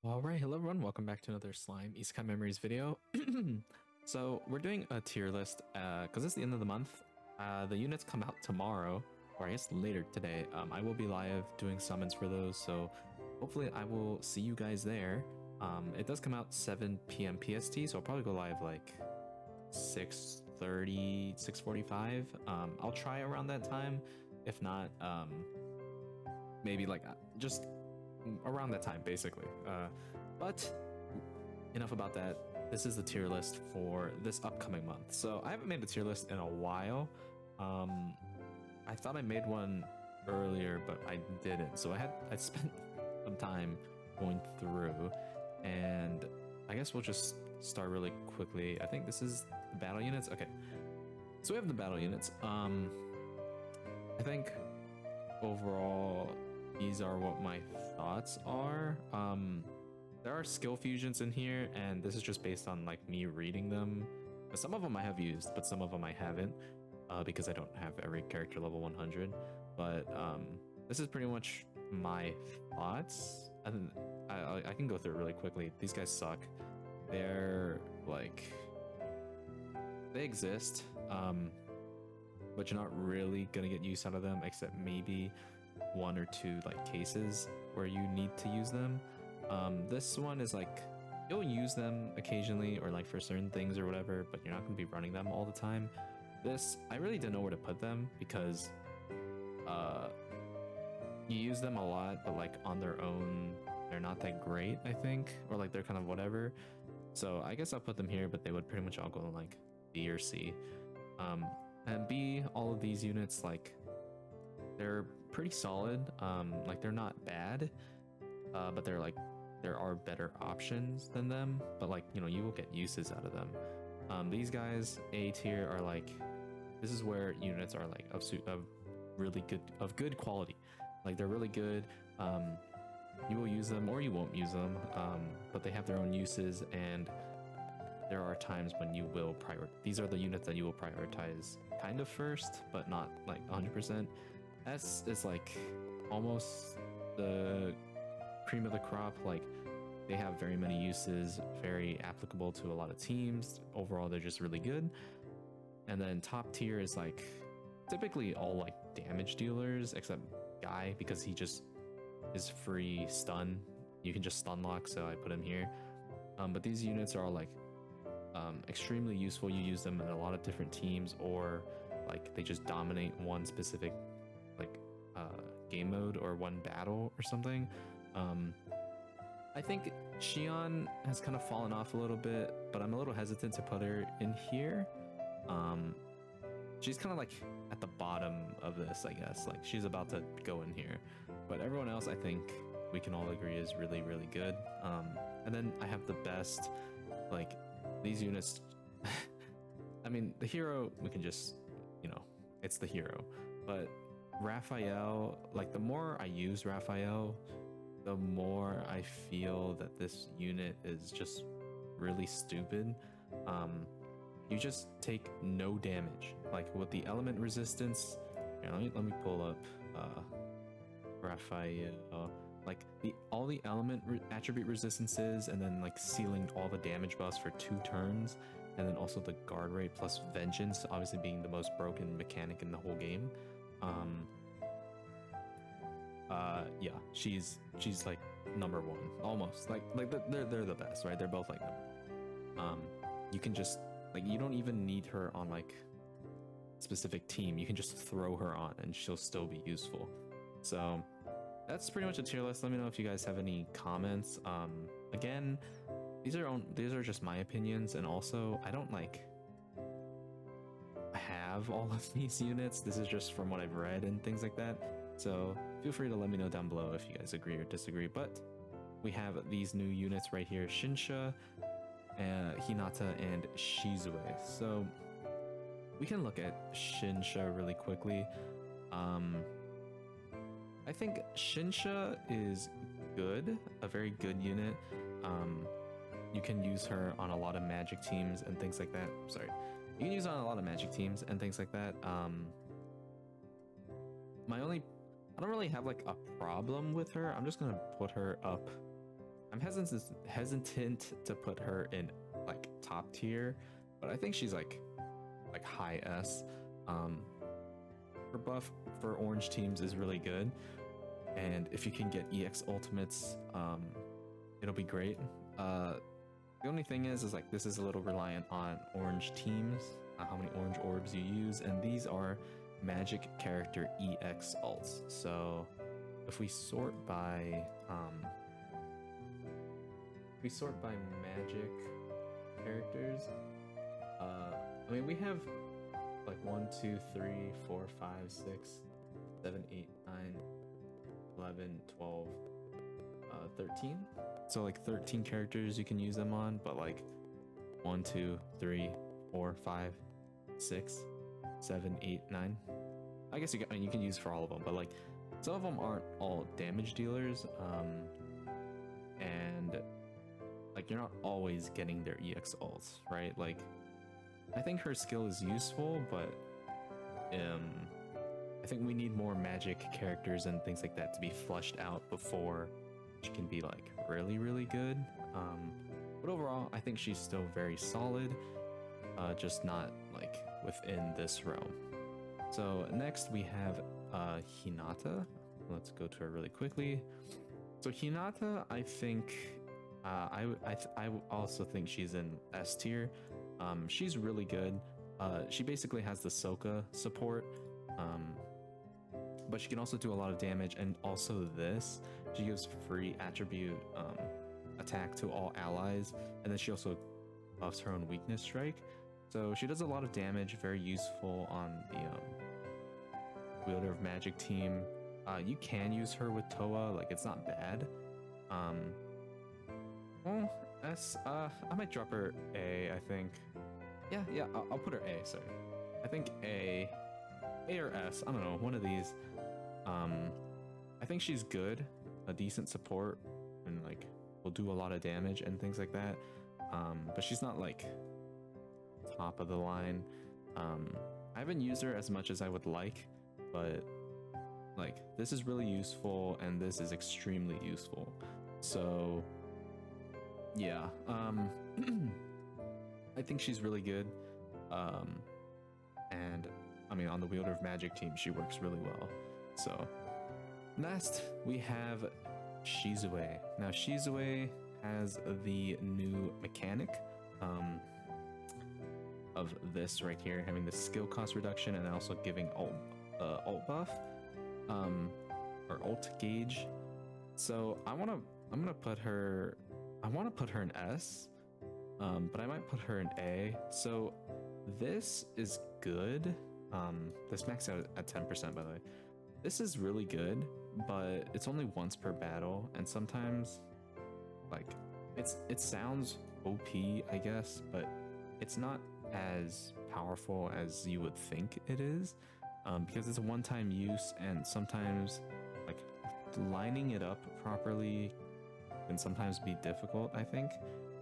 Alright, hello everyone, welcome back to another Slime Isekai Memories video. So we're doing a tier list because it's the end of the month. The units come out tomorrow, or I guess later today. I will be live doing summons for those, so hopefully I will see you guys there. It does come out 7 p.m. PST, so I'll probably go live like 6:30, 6:45. I'll try around that time. If not, maybe like just around that time basically. But enough about that. This is the tier list for this upcoming month. So I haven't made a tier list in a while. I thought I made one earlier, but I didn't. So I spent some time going through, and I guess we'll just start really quickly. I think this is the battle units. Okay, so we have the battle units. I think overall these are what my thoughts are. There are skill fusions in here, and this is just based on like me reading them. Some of them I have used, but some of them I haven't, because I don't have every character level 100. But this is pretty much my thoughts, and I can go through it really quickly. These guys suck. They're like, they exist, but you're not really gonna get use out of them, except maybe one or two like cases where you need to use them. This one is like, you'll use them occasionally or like for certain things or whatever, but you're not going to be running them all the time. This, I really didn't know where to put them because you use them a lot, but like on their own they're not that great, I think, or like they're kind of whatever. So I guess I'll put them here, but they would pretty much all go in like B or C. And B, all of these units, like, they're pretty solid. Like, they're not bad, but they're like, there are better options than them, but like, you know, you will get uses out of them. These guys, A tier, are like, this is where units are like of really good quality. Like, they're really good. You will use them or you won't use them, but they have their own uses, and there are times when you will these are the units that you will prioritize kind of first, but not like 100%. S is like almost the cream of the crop. Like, they have very many uses, very applicable to a lot of teams. Overall, they're just really good. And then top tier is like typically all like damage dealers, except Guy, because he just is free stun. You can just stun lock, so I put him here. But these units are all like extremely useful. You use them in a lot of different teams, or like they just dominate one specific like game mode or one battle or something. I think Shion has kind of fallen off a little bit, but I'm a little hesitant to put her in here. She's kind of like at the bottom of this, I guess. Like, she's about to go in here, but everyone else I think we can all agree is really, really good. And then I have the best, like, these units. I mean, the hero, we can just, you know, it's the hero, but Raphael, like, the more I use Raphael, the more I feel that this unit is just really stupid. You just take no damage. Like, with the element resistance, here, let me pull up Raphael. Like, all the element attribute resistances, and then like sealing all the damage buffs for 2 turns, and then also the guard rate plus vengeance, obviously being the most broken mechanic in the whole game. Yeah, she's like #1 almost. Like they're the best, right? They're both like you can just, like, you don't even need her on like specific team. You can just throw her on and she'll still be useful. So that's pretty much a tier list. Let me know if you guys have any comments. Again, these are just my opinions, and also I don't like have all of these units. This is just from what I've read and things like that. So feel free to let me know down below if you guys agree or disagree. But we have these new units right here: Shinsha, Hinata, and Shizue. So we can look at Shinsha really quickly. I think Shinsha is good, a very good unit. You can use her on a lot of magic teams and things like that. Sorry. You can use her on a lot of magic teams and things like that. I don't really have like a problem with her. I'm just gonna put her up. I'm I'm hesitant to put her in like top tier, but I think she's like high S. Her buff for orange teams is really good, and if you can get EX ultimates, it'll be great. The only thing is like this is a little reliant on orange teams, how many orange orbs you use, and these are magic character EX ults. So if we sort by magic characters, I mean we have like 1, 2, 3, 4, 5, 6, 7, 8, 9, 11, 12, 13. So like 13 characters you can use them on, but like 1, 2, 3, 4, 5, 6, 7, 8, 9. I guess you can use for all of them, but like some of them aren't all damage dealers, and like you're not always getting their EX ults, right? Like I think her skill is useful, but I think we need more magic characters and things like that to be flushed out before she can be like really good. But overall, I think she's still very solid, just not like within this realm. So next we have Hinata. Let's go to her really quickly. So Hinata, I think I also think she's in S tier. She's really good. She basically has the Soka support, but she can also do a lot of damage, and also this, she gives free attribute attack to all allies, and then she also buffs her own weakness strike. So she does a lot of damage, very useful on the Wielder of Magic team. You can use her with Toa, like it's not bad. Well, S, I might drop her A, I think. Yeah, I'll put her A, sorry. I think A or S, I don't know, one of these. I think she's good, a decent support, and like will do a lot of damage and things like that. But she's not like top of the line. I haven't used her as much as I would like, but like this is really useful and this is extremely useful. So yeah, I think she's really good. And I mean, on the Wielder of Magic team, she works really well. So next we have Shizue. Now Shizue has the new mechanic of this right here, having the skill cost reduction and also giving ult buff, or ult gauge. So I want to put her in S, but I might put her in A. So this is good. This maxed out at 10%, by the way. This is really good, but it's only once per battle, and sometimes like it sounds OP, I guess, but it's not as powerful as you would think it is, because it's a one-time use, and sometimes like lining it up properly can sometimes be difficult, I think.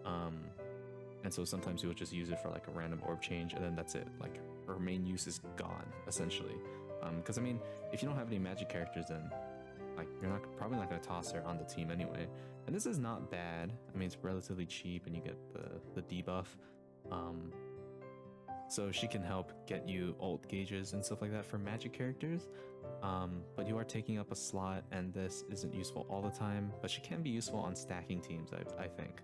And so sometimes you'll just use it for like a random orb change, and then that's it. Like her main use is gone essentially. Because I mean, if you don't have any magic characters, then like you're probably not gonna toss her on the team anyway. And this is not bad. I mean, it's relatively cheap, and you get the debuff. So she can help get you ult gauges and stuff like that for magic characters. But you are taking up a slot, and this isn't useful all the time. But she can be useful on stacking teams, I think.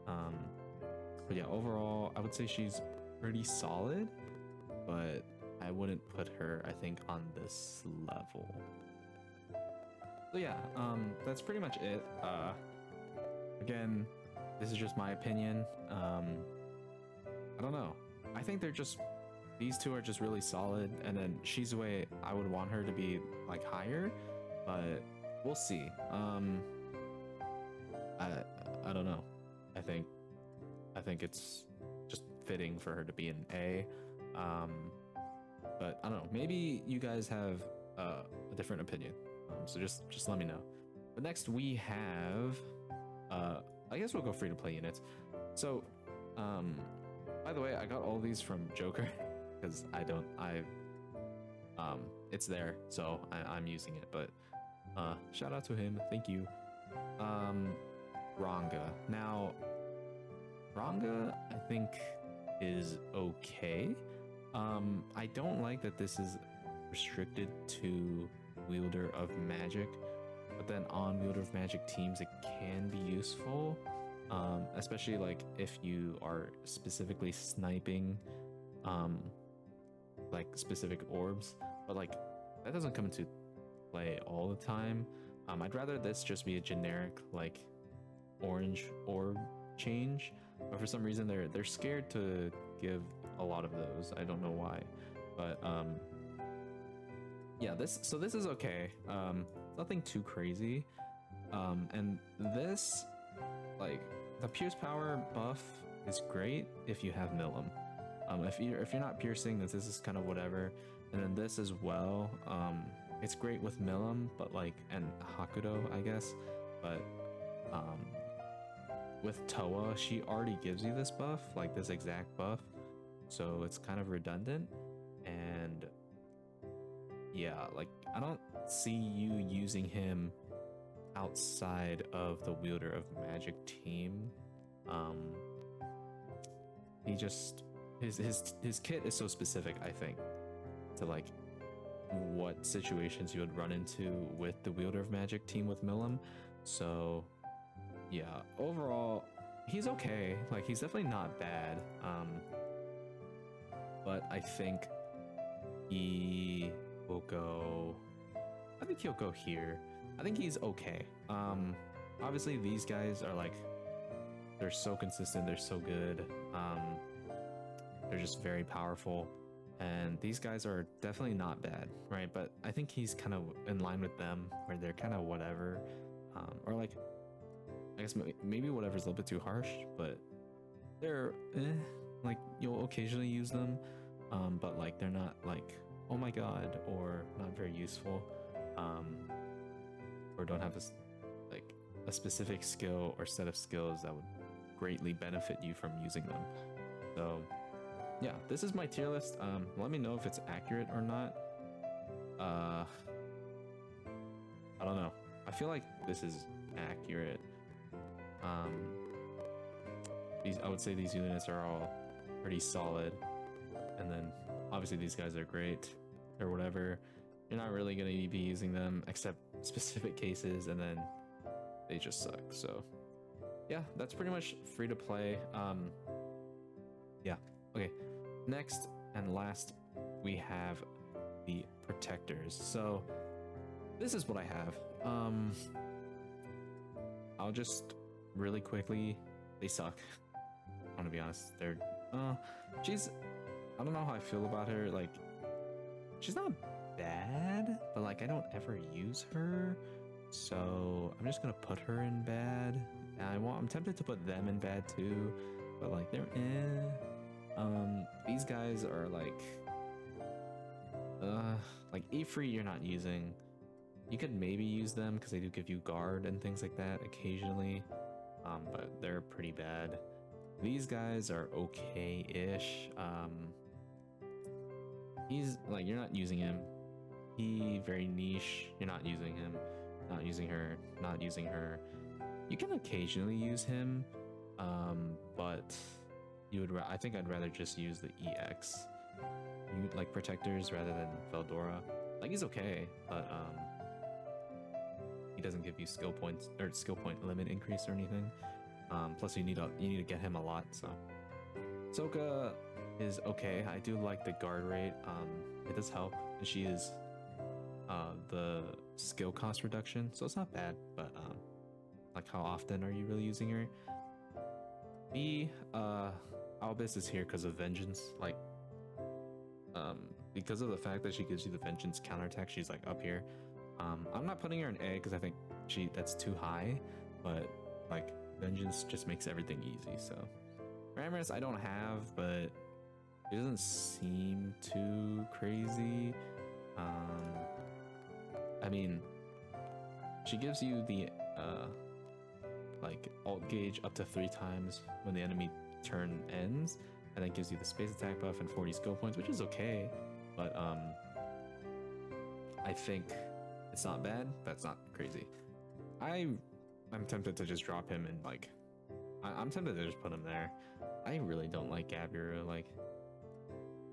But yeah, overall, I would say she's pretty solid, but I wouldn't put her, I think, on this level. So yeah, that's pretty much it. Again, this is just my opinion. I don't know. I think these two are just really solid, and then Shizue, I would want her to be like higher, but we'll see. I don't know. I think it's just fitting for her to be an A. But I don't know, maybe you guys have a different opinion. So just let me know. But next we have, I guess we'll go free to play units. So, by the way, I got all these from Joker because it's there, so I'm using it. But shout out to him, thank you. Ranga. Now, Ranga, I think, is okay. I don't like that this is restricted to Wielder of Magic, but then on Wielder of Magic teams, it can be useful, especially like if you are specifically sniping, like specific orbs, but like that doesn't come into play all the time. I'd rather this just be a generic like orange orb change, but for some reason they're scared to give a lot of those. I don't know why, but yeah, this is okay. Nothing too crazy. And this, like, the pierce power buff is great if you have Milim. If you're not piercing, this is kind of whatever. And then this as well. It's great with Milim, but like, and Hakudo, I guess. But with Toa, she already gives you this buff, like this exact buff. So it's kind of redundant. And yeah, like I don't see you using him outside of the Wielder of Magic team. He just his kit is so specific, I think, to like what situations you would run into with the Wielder of Magic team with Milim. So yeah, overall he's okay. Like he's definitely not bad. But I think he will go, I think he'll go here. I think he's okay. Obviously these guys are like, they're so consistent, they're so good. They're just very powerful, and these guys are definitely not bad, right? But I think he's kind of in line with them, where they're kind of whatever, or like, I guess maybe whatever's a little bit too harsh, but they're like you'll occasionally use them, but like they're not like, oh my god, or not very useful, or don't have like a specific skill or set of skills that would greatly benefit you from using them. So yeah, this is my tier list. Let me know if it's accurate or not. I don't know. I feel like this is accurate. I would say these units are all pretty solid, and then obviously these guys are great or whatever. You're not really going to be using them except specific cases, and then they just suck. So yeah, that's pretty much free to play. Yeah, okay, next and last we have the protectors. So this is what I have. I'll just really quickly, they suck. I want to be honest. They're she's, I don't know how I feel about her. Like, she's not bad, but like I don't ever use her, so I'm just gonna put her in bad. And I'm tempted to put them in bad too, but like they're these guys are like Ifrit you're not using. You could maybe use them because they do give you guard and things like that occasionally, but they're pretty bad. These guys are okay-ish. He's like, you're not using him. He very niche. You're not using him. Not using her. Not using her. You can occasionally use him, but you would. I think I'd rather just use the EX. You like protectors rather than Veldora. Like he's okay, but he doesn't give you skill points or skill point limit increase or anything. Plus you need to get him a lot. So Sokka is okay. I do like the guard rate. It does help, and she is the skill cost reduction, so it's not bad. But like, how often are you really using her? Albus is here because of vengeance. Like, because of the fact that she gives you the vengeance counterattack, she's like up here. I'm not putting her in A because I think that's too high, but like vengeance just makes everything easy. So Rammus I don't have, but it doesn't seem too crazy. I mean, she gives you the like alt gauge up to 3 times when the enemy turn ends, and then gives you the space attack buff and 40 skill points, which is okay, but I think it's not bad, but it's not crazy. I I'm tempted to just drop him and like, I'm tempted to just put him there. I really don't like Gabiru. Like,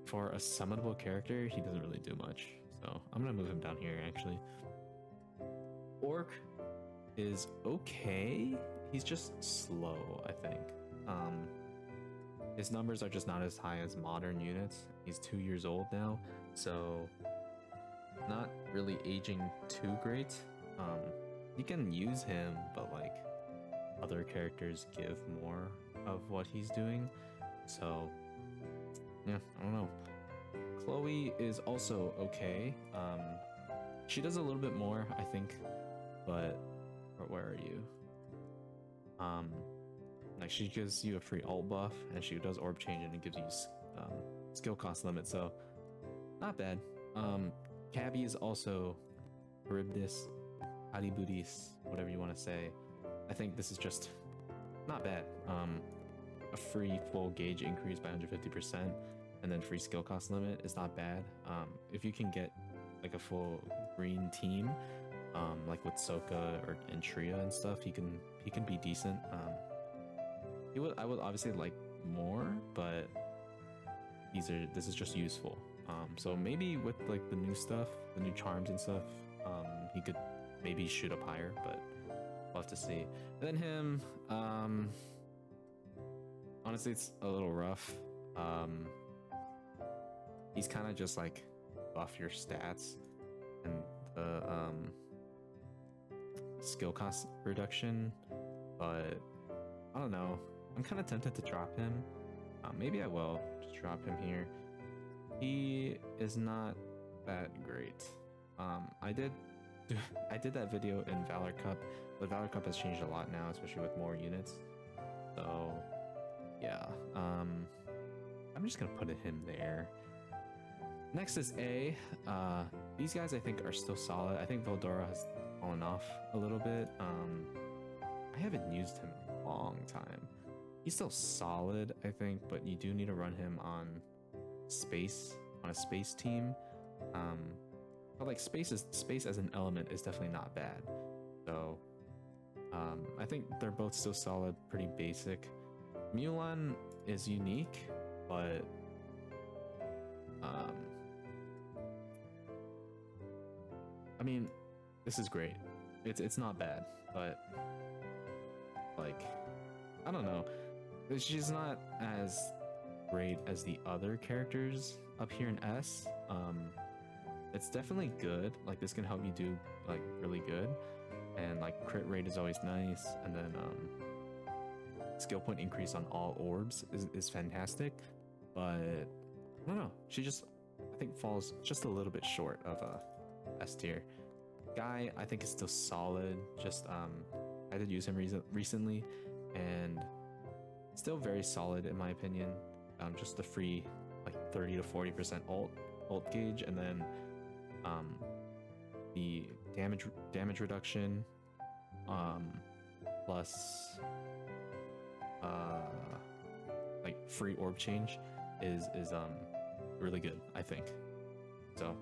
for a summonable character, he doesn't really do much. So I'm gonna move him down here actually. Orc is okay. He's just slow, I think. His numbers are just not as high as modern units. He's 2 years old now, so not really aging too great. You can use him, but like other characters give more of what he's doing. So yeah, I don't know. Chloe is also okay. She does a little bit more, I think, but where are you? Like she gives you a free alt buff, and she does orb change, and it gives you skill cost limit, so not bad. Cabby is also Charybdis, Adibudis, whatever you want to say. I think this is just not bad. A free full gauge increase by 150%, and then free skill cost limit is not bad. If you can get like a full green team, like with Soka and Tria and stuff, he can be decent. I would obviously like more, but this is just useful. So maybe with like the new stuff, the new charms and stuff, he could maybe shoot up higher, but we'll have to see. And then him, honestly, it's a little rough. He's kind of just like buff your stats and the skill cost reduction, but I don't know. I'm kind of tempted to drop him. Maybe I will just drop him here. He is not that great. I did that video in Valor Cup, but Valor Cup has changed a lot now, especially with more units. So yeah, I'm just gonna put him there. Next is A. These guys I think are still solid. I think Veldora has fallen off a little bit. I haven't used him in a long time. He's still solid, I think, but you do need to run him on a space team. But like space as an element is definitely not bad. So I think they're both still solid, pretty basic. Mulan is unique, but I mean, this is great. It's not bad, but like, I don't know. She's not as great as the other characters up here in S. It's definitely good. Like, this can help you do like really good, and like crit rate is always nice, and then skill point increase on all orbs is fantastic. But I don't know. She just, I think, falls just a little bit short of S tier. Guy, I think, is still solid. Just I did use him recently, and still very solid in my opinion. Just the free like 30 to 40% alt gauge, and then the damage reduction plus like free orb change is really good, I think. So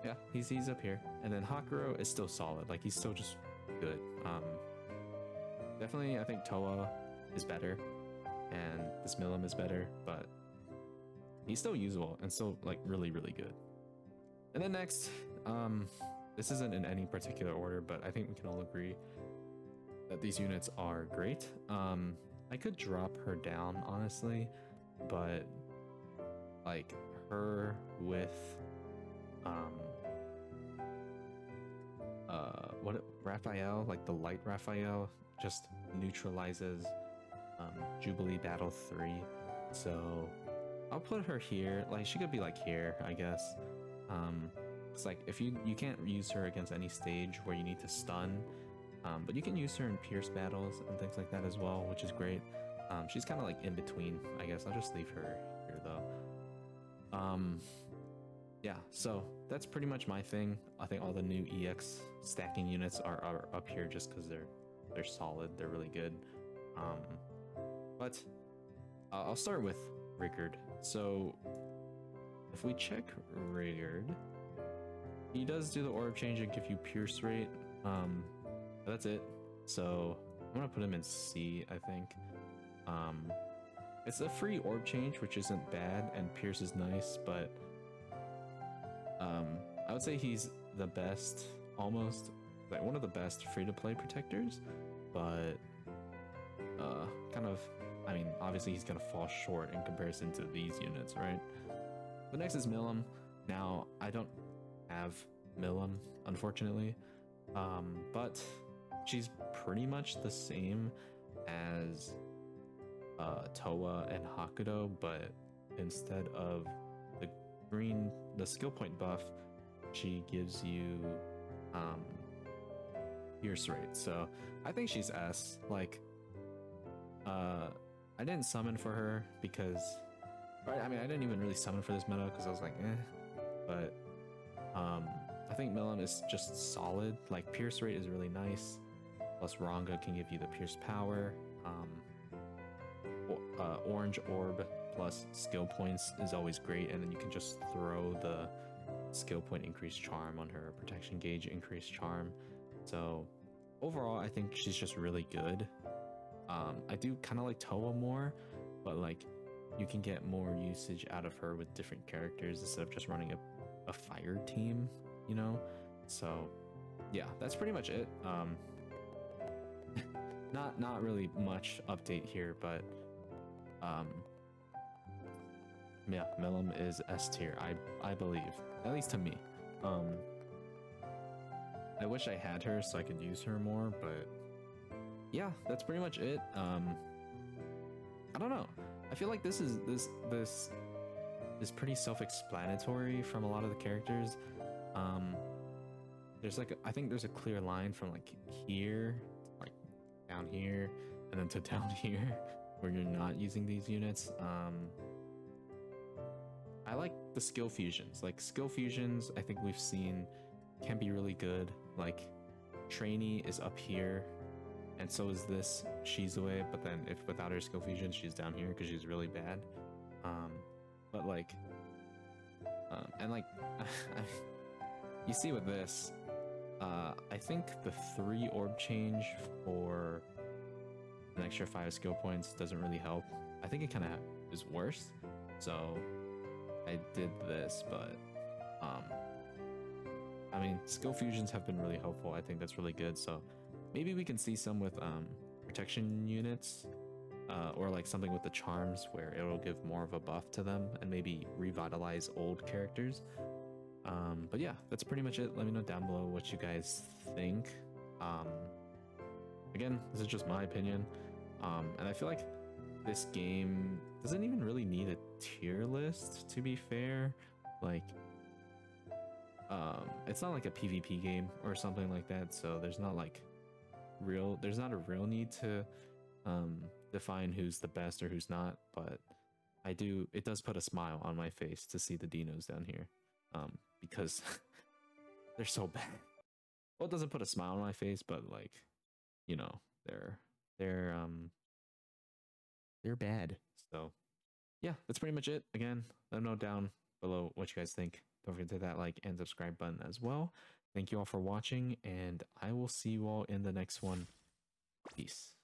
yeah, he's up here. And then Hakuro is still solid. Like, he's still just good. Definitely I think Toa is better and this Milim is better, but he's still usable and still like really good. And then next, this isn't in any particular order, but I think we can all agree that these units are great. I could drop her down honestly, but like her with Raphael, like the light Raphael, just neutralizes Jubilee Battle 3. So I'll put her here. Like, she could be like here, I guess. It's like, if you can't use her against any stage where you need to stun, but you can use her in Pierce battles and things like that as well, which is great. She's kind of like in between, I guess. I'll just leave her here though. Yeah, so that's pretty much my thing. I think all the new EX stacking units are up here just because they're solid, they're really good. But I'll start with Rigard. So if we check Rigard, he does do the orb change and give you pierce rate. That's it. so I'm gonna put him in C, I think. It's a free orb change, which isn't bad, and Pierce is nice, but I would say he's the best, almost like one of the best free-to-play protectors, but kind of, I mean, obviously he's gonna fall short in comparison to these units, right? The next is Milim. Now, I don't have Milim, unfortunately, but she's pretty much the same as Towa and Hakudo, but instead of the skill point buff, she gives you pierce rate. So I think she's S. Like, I didn't summon for her because, right? I mean, I didn't even really summon for this meta because I was like, eh. But I think Milim is just solid. Like, pierce rate is really nice. Plus Ranga can give you the pierce power. Orange orb plus skill points is always great, and then you can just throw the skill point increase charm on her, protection gauge increase charm. So overall, I think she's just really good. I do kind of like Towa more, but like you can get more usage out of her with different characters instead of just running a fire team, you know? So yeah, that's pretty much it. Not really much update here, but yeah, Milim is S tier, I believe, at least to me. I wish I had her so I could use her more, but yeah, that's pretty much it. I don't know. I feel like this is pretty self-explanatory from a lot of the characters. There's like I think there's a clear line from like here, like down here, and then to down here, where you're not using these units. I like the skill fusions. Like skill fusions, I think we've seen can be really good. Like Trainee is up here, and so is this Shizue, but then if without her skill fusion, she's down here because she's really bad. But like, and like, you see with this, I think the 3 orb change for an extra 5 skill points doesn't really help. I think it kind of is worse. So I did this, but I mean, skill fusions have been really helpful. I think that's really good. So maybe we can see some with protection units, or like something with the charms where it'll give more of a buff to them and maybe revitalize old characters. But yeah, that's pretty much it. Let me know down below what you guys think. Again, this is just my opinion. And I feel like this game doesn't even really need a tier list, to be fair. Like, it's not like a PvP game or something like that, so there's not a real need to define who's the best or who's not, but it does put a smile on my face to see the dinos down here, because they're so bad. Well, it doesn't put a smile on my face, but like, you know, they're bad. So yeah, that's pretty much it. Again, let me know down below what you guys think. Don't forget to hit that like and subscribe button as well. Thank you all for watching, and I will see you all in the next one. Peace.